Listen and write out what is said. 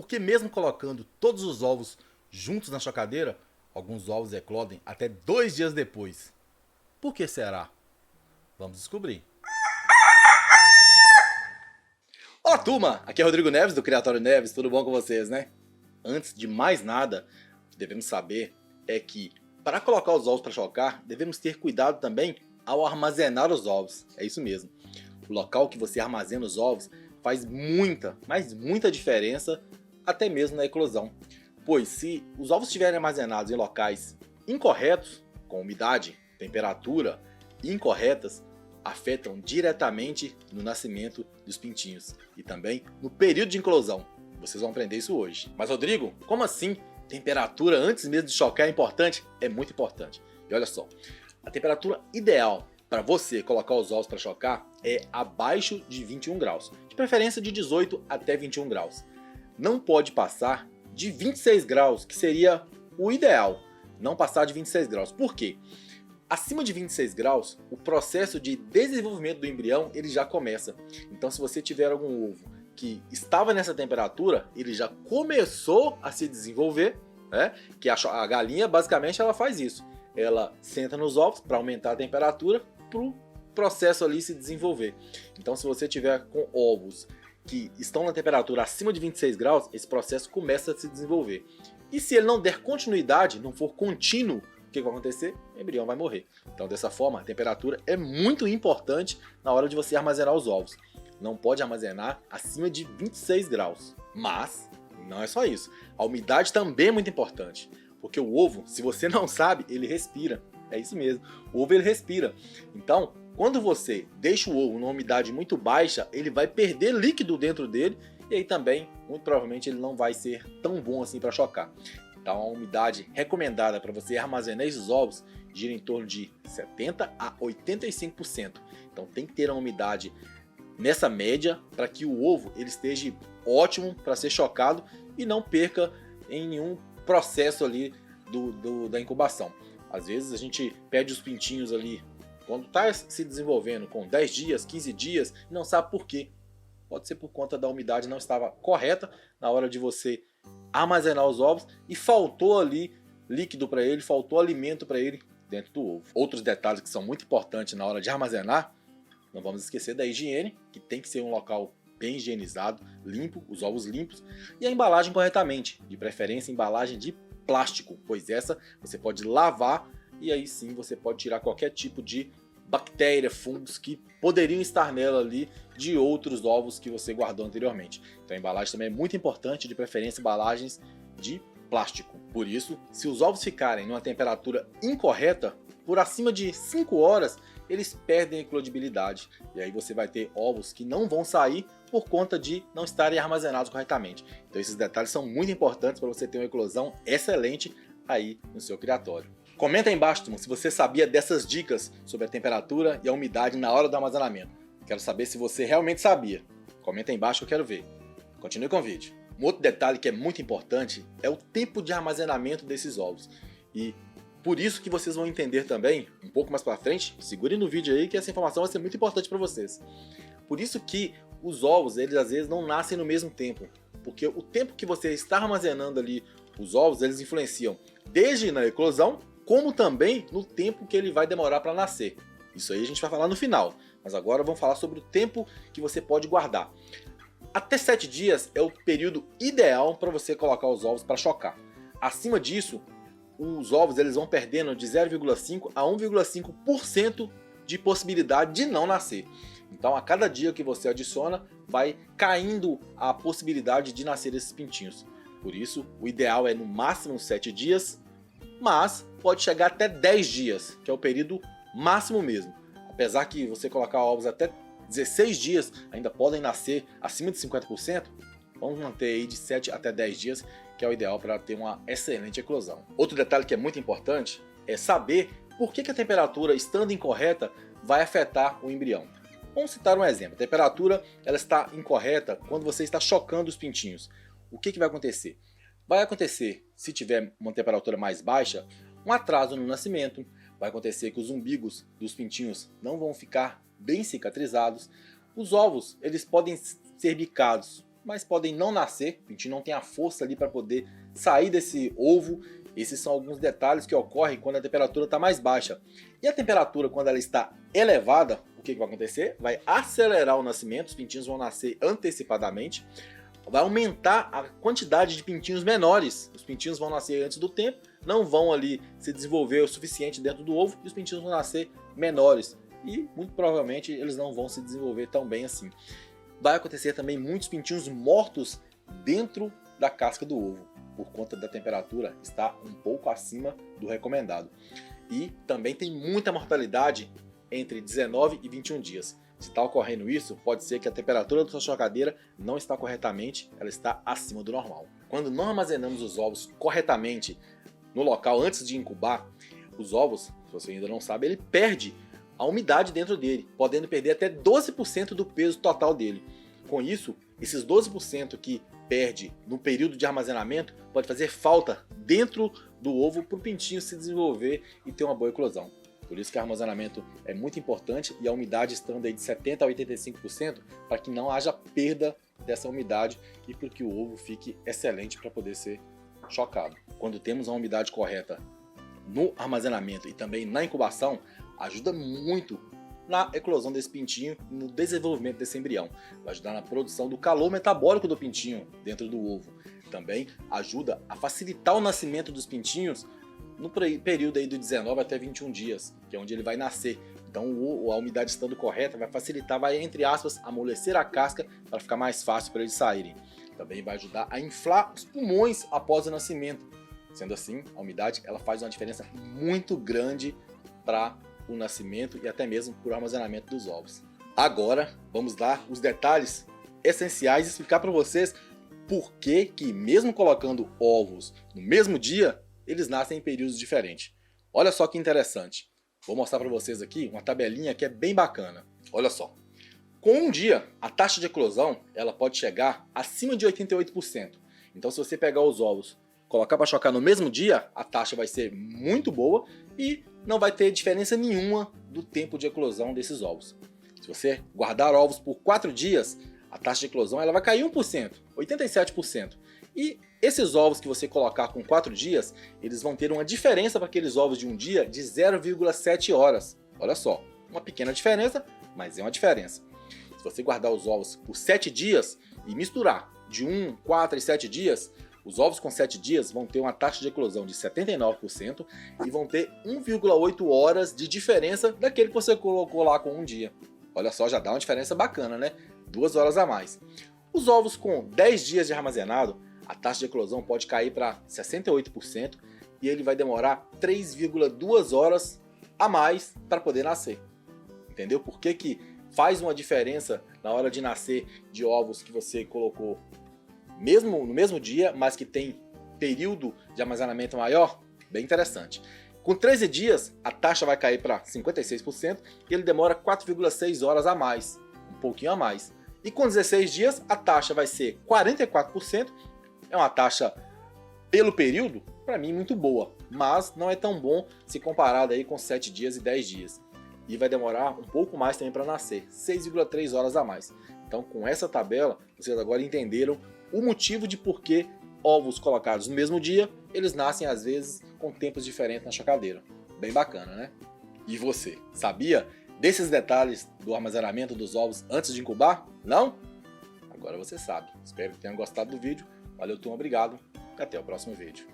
por que mesmo colocando todos os ovos juntos na chocadeira, alguns ovos eclodem até 2 dias depois? Por que será? Vamos descobrir. Olá turma, aqui é Rodrigo Neves do Criatório Neves, tudo bom com vocês, né? Antes de mais nada, o que devemos saber é que para colocar os ovos para chocar, devemos ter cuidado também ao armazenar os ovos, é isso mesmo. O local que você armazena os ovos faz muita, mas muita diferença até mesmo na eclosão. Pois se os ovos estiverem armazenados em locais incorretos, com umidade, temperatura incorretas, afetam diretamente no nascimento dos pintinhos e também no período de eclosão. Vocês vão aprender isso hoje. Mas Rodrigo, como assim? Temperatura antes mesmo de chocar é importante? É muito importante. E olha só, a temperatura ideal para você colocar os ovos para chocar é abaixo de 21 graus, de preferência de 18 até 21 graus. Não pode passar de 26 graus, que seria o ideal, não passar de 26 graus. Por quê? Acima de 26 graus, o processo de desenvolvimento do embrião ele já começa. Então se você tiver algum ovo que estava nessa temperatura, ele já começou a se desenvolver, né? Que a galinha basicamente ela faz isso. Ela senta nos ovos para aumentar a temperatura para o processo ali se desenvolver. Então se você tiver com ovos que estão na temperatura acima de 26 graus, esse processo começa a se desenvolver. E se ele não der continuidade, não for contínuo, o que vai acontecer? O embrião vai morrer. Então dessa forma, a temperatura é muito importante na hora de você armazenar os ovos. Não pode armazenar acima de 26 graus. Mas não é só isso. A umidade também é muito importante. Porque o ovo, se você não sabe, ele respira. É isso mesmo. O ovo ele respira. Então, quando você deixa o ovo numa umidade muito baixa, ele vai perder líquido dentro dele. E aí também, muito provavelmente, ele não vai ser tão bom assim para chocar. Então a umidade recomendada para você armazenar esses ovos gira em torno de 70 a 85%. Então tem que ter uma umidade nessa média para que o ovo ele esteja ótimo para ser chocado e não perca em nenhum processo ali da incubação. Às vezes a gente perde os pintinhos ali quando está se desenvolvendo com 10 dias, 15 dias e não sabe por quê. Pode ser por conta da umidade não estava correta na hora de você armazenar os ovos e faltou ali líquido para ele, faltou alimento para ele dentro do ovo. Outros detalhes que são muito importantes na hora de armazenar, não vamos esquecer da higiene, que tem que ser um local bem higienizado, limpo, os ovos limpos e a embalagem corretamente, de preferência embalagem de plástico, pois essa você pode lavar e aí sim você pode tirar qualquer tipo de bactéria, fungos que poderiam estar nela ali de outros ovos que você guardou anteriormente. Então a embalagem também é muito importante, de preferência embalagens de plástico. Por isso, se os ovos ficarem numa temperatura incorreta, por acima de 5 horas, eles perdem a eclodibilidade. E aí você vai ter ovos que não vão sair por conta de não estarem armazenados corretamente. Então esses detalhes são muito importantes para você ter uma eclosão excelente aí no seu criatório. Comenta aí embaixo, se você sabia dessas dicas sobre a temperatura e a umidade na hora do armazenamento. Quero saber se você realmente sabia. Comenta aí embaixo que eu quero ver. Continue com o vídeo. Um outro detalhe que é muito importante é o tempo de armazenamento desses ovos. E por isso que vocês vão entender também, um pouco mais para frente, segurem no vídeo aí que essa informação vai ser muito importante para vocês. Por isso que os ovos, eles às vezes não nascem no mesmo tempo. Porque o tempo que você está armazenando ali os ovos, eles influenciam desde na eclosão, como também no tempo que ele vai demorar para nascer. Isso aí a gente vai falar no final, mas agora vamos falar sobre o tempo que você pode guardar. Até 7 dias é o período ideal para você colocar os ovos para chocar. Acima disso, os ovos eles vão perdendo de 0,5 a 1,5% de possibilidade de não nascer. Então a cada dia que você adiciona, vai caindo a possibilidade de nascer esses pintinhos. Por isso, o ideal é no máximo 7 dias, mas pode chegar até 10 dias, que é o período máximo mesmo. Apesar que você colocar ovos até 16 dias, ainda podem nascer acima de 50%, vamos manter aí de 7 até 10 dias, que é o ideal para ter uma excelente eclosão. Outro detalhe que é muito importante é saber por que a temperatura, estando incorreta, vai afetar o embrião. Vamos citar um exemplo. A temperatura ela está incorreta quando você está chocando os pintinhos. O que vai acontecer? Vai acontecer, se tiver uma temperatura mais baixa, um atraso no nascimento. Vai acontecer que os umbigos dos pintinhos não vão ficar bem cicatrizados. Os ovos eles podem ser bicados mas podem não nascer. O pintinho não tem a força ali para poder sair desse ovo. Esses são alguns detalhes que ocorrem quando a temperatura está mais baixa. E a temperatura, quando ela está elevada, o que vai acontecer? Vai acelerar o nascimento, os pintinhos vão nascer antecipadamente, vai aumentar a quantidade de pintinhos menores. Os pintinhos vão nascer antes do tempo, não vão ali se desenvolver o suficiente dentro do ovo e os pintinhos vão nascer menores. E muito provavelmente eles não vão se desenvolver tão bem assim. Vai acontecer também muitos pintinhos mortos dentro da casca do ovo, por conta da temperatura estar um pouco acima do recomendado. E também tem muita mortalidade entre 19 e 21 dias. Se está ocorrendo isso, pode ser que a temperatura da sua chocadeira não está corretamente, ela está acima do normal. Quando não armazenamos os ovos corretamente no local antes de incubar, os ovos, se você ainda não sabe, ele perde a umidade dentro dele, podendo perder até 12% do peso total dele. Com isso, esses 12% que perde no período de armazenamento pode fazer falta dentro do ovo para o pintinho se desenvolver e ter uma boa eclosão. Por isso que o armazenamento é muito importante e a umidade estando aí de 70% a 85% para que não haja perda dessa umidade e para que o ovo fique excelente para poder ser chocado. Quando temos a umidade correta no armazenamento e também na incubação, ajuda muito na eclosão desse pintinho e no desenvolvimento desse embrião. Vai ajudar na produção do calor metabólico do pintinho dentro do ovo. Também ajuda a facilitar o nascimento dos pintinhos no período aí do 19 até 21 dias, que é onde ele vai nascer. Então a umidade estando correta vai facilitar, vai, entre aspas, amolecer a casca para ficar mais fácil para eles saírem. Também vai ajudar a inflar os pulmões após o nascimento. Sendo assim, a umidade ela faz uma diferença muito grande para o nascimento e até mesmo para o armazenamento dos ovos. Agora vamos dar os detalhes essenciais e explicar para vocês por que mesmo colocando ovos no mesmo dia, eles nascem em períodos diferentes. Olha só que interessante. Vou mostrar para vocês aqui uma tabelinha que é bem bacana. Olha só. Com um dia, a taxa de eclosão ela pode chegar acima de 88%. Então se você pegar os ovos, colocar para chocar no mesmo dia, a taxa vai ser muito boa e não vai ter diferença nenhuma do tempo de eclosão desses ovos. Se você guardar ovos por 4 dias, a taxa de eclosão ela vai cair 1%, 87%. E esses ovos que você colocar com 4 dias, eles vão ter uma diferença para aqueles ovos de um dia de 0,7 horas. Olha só, uma pequena diferença, mas é uma diferença. Se você guardar os ovos por 7 dias e misturar de 1, 4 e 7 dias, os ovos com 7 dias vão ter uma taxa de eclosão de 79% e vão ter 1,8 horas de diferença daquele que você colocou lá com um dia. Olha só, já dá uma diferença bacana, né? 2 horas a mais. Os ovos com 10 dias de armazenado, a taxa de eclosão pode cair para 68% e ele vai demorar 3,2 horas a mais para poder nascer. Entendeu? Por que faz uma diferença na hora de nascer de ovos que você colocou no mesmo dia, mas que tem período de armazenamento maior? Bem interessante. Com 13 dias, a taxa vai cair para 56% e ele demora 4,6 horas a mais, um pouquinho a mais. E com 16 dias, a taxa vai ser 44%. É uma taxa, pelo período, para mim muito boa, mas não é tão bom se comparado aí com 7 dias e 10 dias. E vai demorar um pouco mais também para nascer, 6,3 horas a mais. Então, com essa tabela, vocês agora entenderam o motivo de por que ovos colocados no mesmo dia, eles nascem às vezes com tempos diferentes na chocadeira. Bem bacana, né? E você, sabia desses detalhes do armazenamento dos ovos antes de incubar? Não? Agora você sabe. Espero que tenham gostado do vídeo. Valeu, turma, obrigado e até o próximo vídeo.